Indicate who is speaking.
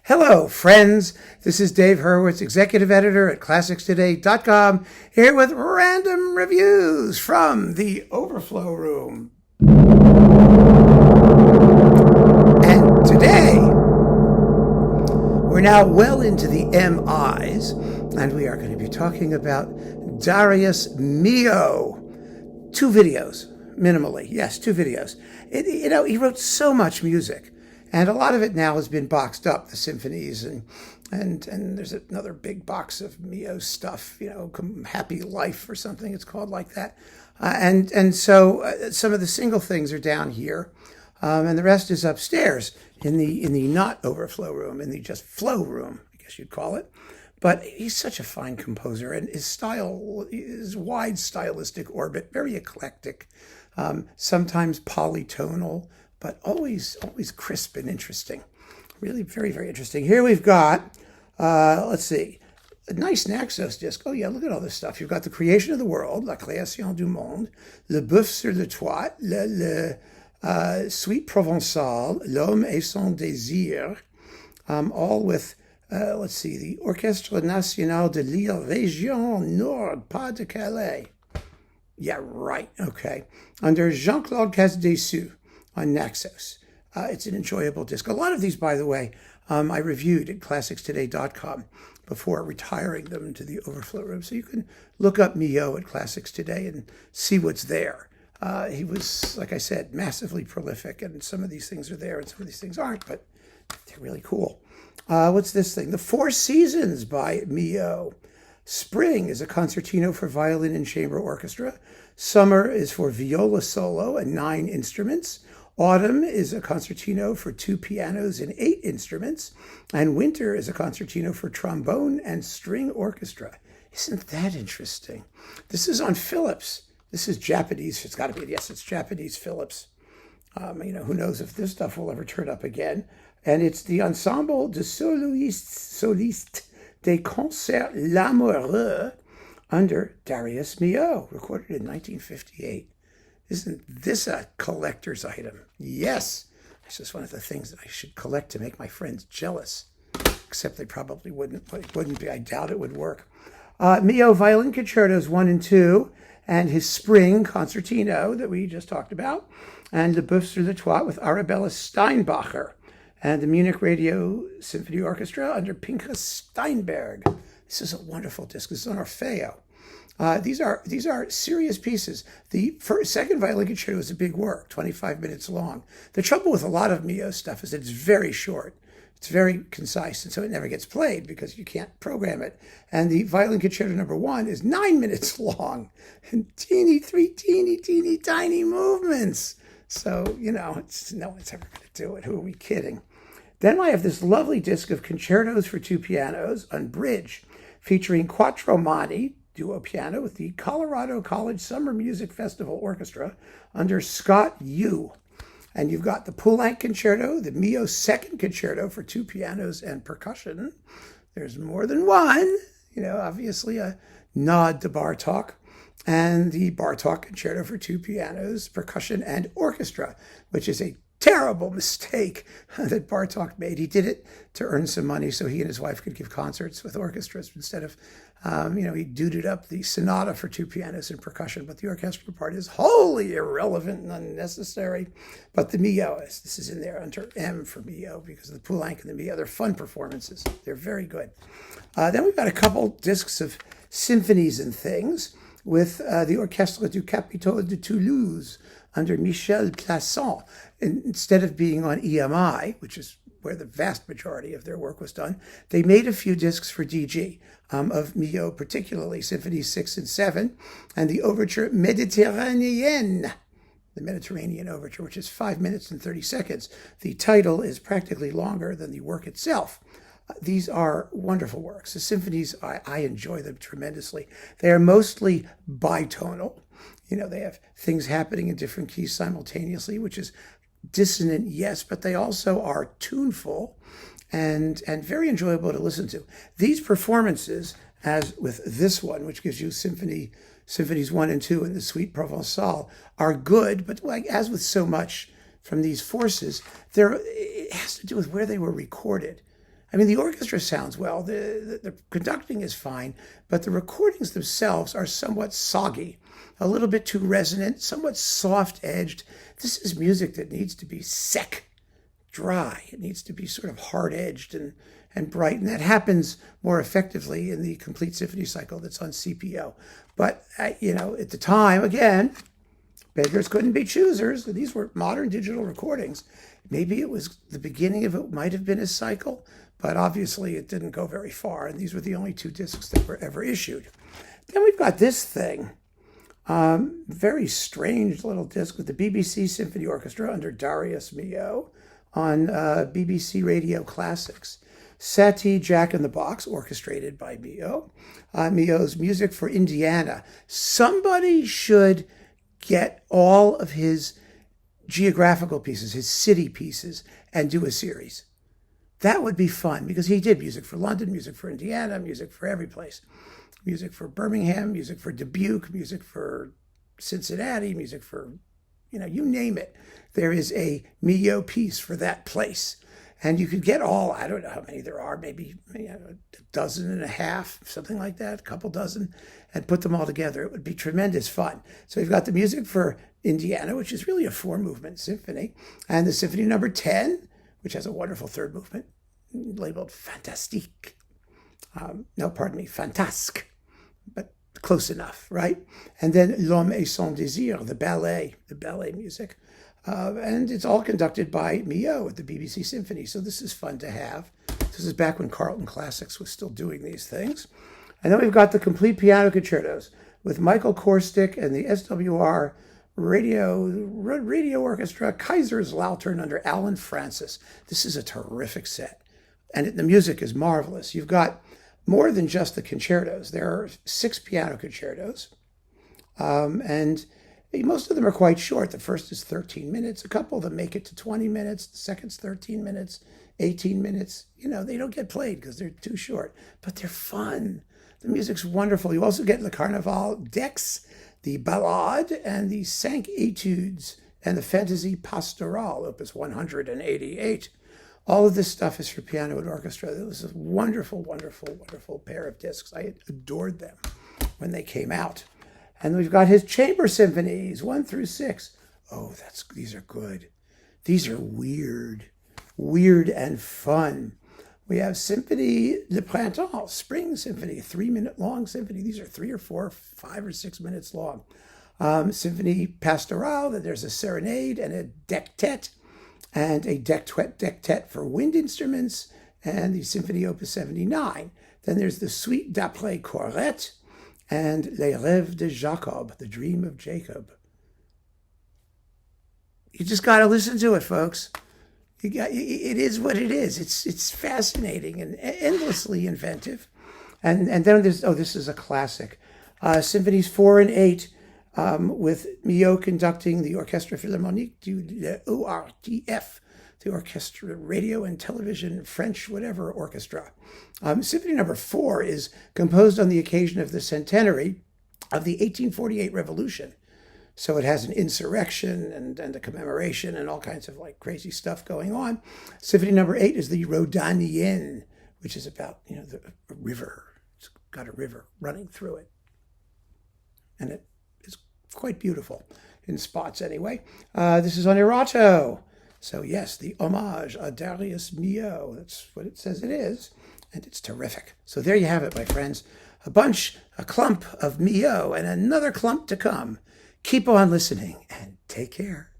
Speaker 1: Hello, friends. This is Dave Hurwitz, executive editor at ClassicsToday.com, here with random reviews from the Overflow room. And today, we're now well into the MIs, and we are going to be talking about Darius Milhaud. 2 videos, minimally. Yes, 2 videos. He wrote so much music. And a lot of it now has been boxed up, the symphonies, and there's another big box of Milhaud stuff, Happy Life or something, it's called like that. So some of the single things are down here, and the rest is upstairs in the not Overflow room, in the just flow room, I guess you'd call it. But he's such a fine composer, and his style is wide stylistic orbit, very eclectic, sometimes polytonal, but always crisp and interesting. Really very, very interesting. Here we've got, let's see, a nice Naxos disc. Oh yeah, look at all this stuff. You've got The Creation of the World, La Création du Monde, Le Bœuf sur le Toit, le Suite Provençale, L'Homme et son Désir, all with, let's see, the Orchestre National de l'Île Région Nord, Pas-de-Calais. Yeah, right, okay. Under Jean-Claude Casse-Dessus on Naxos. It's an enjoyable disc. A lot of these, by the way, I reviewed at ClassicsToday.com before retiring them to the Overflow room. So you can look up Milhaud at Classics Today and see what's there. He was, like I said, massively prolific, and some of these things are there and some of these things aren't, but they're really cool. What's this thing? The Four Seasons by Milhaud. Spring is a concertino for violin and chamber orchestra. Summer is for viola solo and 9 instruments. Autumn is a concertino for 2 pianos and 8 instruments. And winter is a concertino for trombone and string orchestra. Isn't that interesting? This is on Philips. This is Japanese. It's got to be, yes, it's Japanese Philips. Who knows if this stuff will ever turn up again. And it's the Ensemble de Solistes des Concerts L'Amoureux under Darius Milhaud, recorded in 1958. Isn't this a collector's item? Yes. It's just one of the things that I should collect to make my friends jealous. Except they probably wouldn't be. I doubt it would work. Milhaud Violin Concertos 1 and 2, and his Spring Concertino that we just talked about, and Le Bœuf sur le Toit with Arabella Steinbacher, and the Munich Radio Symphony Orchestra under Pinchas Steinberg. This is a wonderful disc. This is on Orfeo. These are serious pieces. The second violin concerto is a big work, 25 minutes long. The trouble with a lot of Milhaud stuff is that it's very short. It's very concise, and so it never gets played because you can't program it. And the Violin Concerto number 1 is 9 minutes long, and teeny tiny movements. So, no one's ever going to do it. Who are we kidding? Then I have this lovely disc of concertos for 2 pianos, unbridged, featuring Quattro Mani, duo piano, with the Colorado College Summer Music Festival Orchestra under Scott Yu. And you've got the Poulenc Concerto, the Milhaud Second Concerto for 2 pianos and percussion. There's more than one, obviously a nod to Bartók. And the Bartók Concerto for 2 pianos, percussion, and orchestra, which is a terrible mistake that Bartók made. He did it to earn some money so he and his wife could give concerts with orchestras instead of, he duded up the sonata for 2 pianos and percussion, but the orchestral part is wholly irrelevant and unnecessary. But the Milhaud, this is in there under M for Milhaud because the Poulenc and the Milhaud, they're fun performances. They're very good. Then we've got a couple discs of symphonies and things with the Orchestre du Capitole de Toulouse under Michel Plasson. Instead of being on EMI, which is where the vast majority of their work was done, they made a few discs for DG of Milhaud, particularly Symphonies 6 and 7, and the Overture Méditerranéenne, the Mediterranean Overture, which is 5 minutes and 30 seconds. The title is practically longer than the work itself. These are wonderful works. The symphonies, I enjoy them tremendously. They are mostly bitonal. They have things happening in different keys simultaneously, which is dissonant, yes, but they also are tuneful and very enjoyable to listen to. These performances, as with this one, which gives you Symphonies 1 and 2 and the Suite Provençale, are good, but as with so much from these forces, it has to do with where they were recorded. I mean, the orchestra sounds well, the conducting is fine, but the recordings themselves are somewhat soggy, a little bit too resonant, somewhat soft-edged. This is music that needs to be sec, dry. It needs to be sort of hard-edged and bright, and that happens more effectively in the complete symphony cycle that's on CPO. But, at the time, again, beggars couldn't be choosers. These were modern digital recordings. Maybe it was the beginning of it might have been a cycle, but obviously it didn't go very far, and these were the only 2 discs that were ever issued. Then we've got this thing, very strange little disc with the BBC Symphony Orchestra under Darius Milhaud on BBC Radio Classics. Satie, Jack in the Box, orchestrated by Milhaud. Milhaud's music for Indiana. Somebody should get all of his geographical pieces, his city pieces, and do a series. That would be fun, because he did music for London, music for Indiana, music for every place. Music for Birmingham, music for Dubuque, music for Cincinnati, music for, you name it. There is a Milhaud piece for that place. And you could get all, I don't know how many there are, maybe a dozen and a half, something like that, a couple dozen, and put them all together. It would be tremendous fun. So you've got the music for Indiana, which is really a 4-movement symphony, and the Symphony number 10, which has a wonderful 3rd movement, labeled Fantastique. Fantasque, but close enough, right? And then L'Homme et son désir, the ballet music. And it's all conducted by Milhaud at the BBC Symphony. So this is fun to have. This is back when Carlton Classics was still doing these things. And then we've got the complete piano concertos with Michael Korstick and the SWR Radio Orchestra, Kaiserslautern under Alan Francis. This is a terrific set. And the music is marvelous. You've got more than just the concertos. There are 6 piano concertos. And most of them are quite short. The first is 13 minutes. A couple of them make it to 20 minutes. The second's 13 minutes, 18 minutes. They don't get played because they're too short, but they're fun. The music's wonderful. You also get the Carnaval Dex, the Ballade, and the Cinq Etudes, and the Fantasy Pastorale, opus 188. All of this stuff is for piano and orchestra. It was a wonderful, wonderful, wonderful pair of discs. I adored them when they came out. And we've got his chamber symphonies, 1 through 6. Oh, these are good. These are weird and fun. We have Symphonie de Printemps, Spring Symphony, 3-minute long symphony. These are 3 or 4, 5 or 6 minutes long. Symphony Pastorale, then there's a serenade and a dectet, and a dectet for wind instruments, and the Symphony Opus 79. Then there's the Suite d'après Corrette, and Les Rêves de Jacob, the Dream of Jacob. You just got to listen to it, folks. It is what it is. It's fascinating and endlessly inventive. And then this is a classic. Symphonies 4 and 8, with Milhaud conducting the Orchestre Philharmonique du ORTF, the Orchestra Radio and Television French whatever orchestra. Symphony number 4 is composed on the occasion of the centenary of the 1848 Revolution. So it has an insurrection and a commemoration and all kinds of crazy stuff going on. Symphony number 8 is the Rhodanienne, which is about the river. It's got a river running through it, and it is quite beautiful in spots anyway. This is on Erato. So yes, the homage à Darius Milhaud. That's what it says it is, and it's terrific. So there you have it, my friends. A clump of Milhaud and another clump to come. Keep on listening and take care.